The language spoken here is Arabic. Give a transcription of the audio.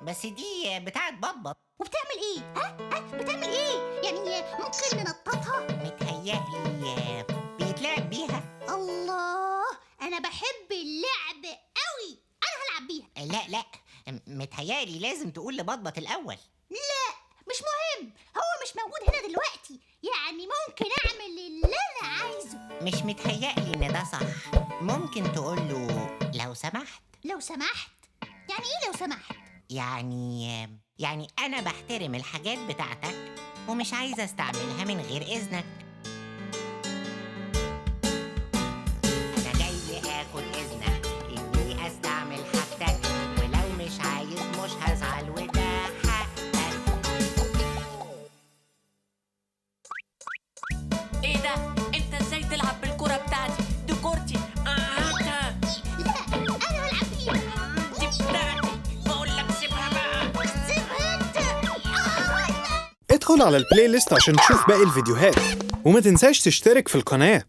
بس دي بتاعت بطبط. وبتعمل ايه؟ بتعمل ايه؟ يعني ممكن ننططها؟ متهيألي بيتلعب بيها. الله، انا بحب اللعب قوي، انا هلعب بيها. لا متهيألي لازم تقول لبطبط الأول. لا مش مهم، هو مش موجود هنا دلوقتي، يعني ممكن اعمل اللي انا عايزه. مش متهيألي إن ده صح. ممكن تقول له لو سمحت. لو سمحت؟ يعني ايه لو سمحت؟ يعني أنا بحترم الحاجات بتاعتك ومش عايزة استعملها من غير إذنك. أنا جاي آخد إذنك إني أستعمل حاجتك، ولو مش عايز مش هزعل وده حقك. ايه ده؟ انت ازاي تلعب بالكرة بتاعتي؟ دي كورتي. هاتها. لا انا هلعب بيها. دي بتاعتي، بقول لك سيبها بقى. سيبها انت. ادخل على البلاي ليست عشان تشوف باقي الفيديوهات، وما تنساش تشترك في القناة.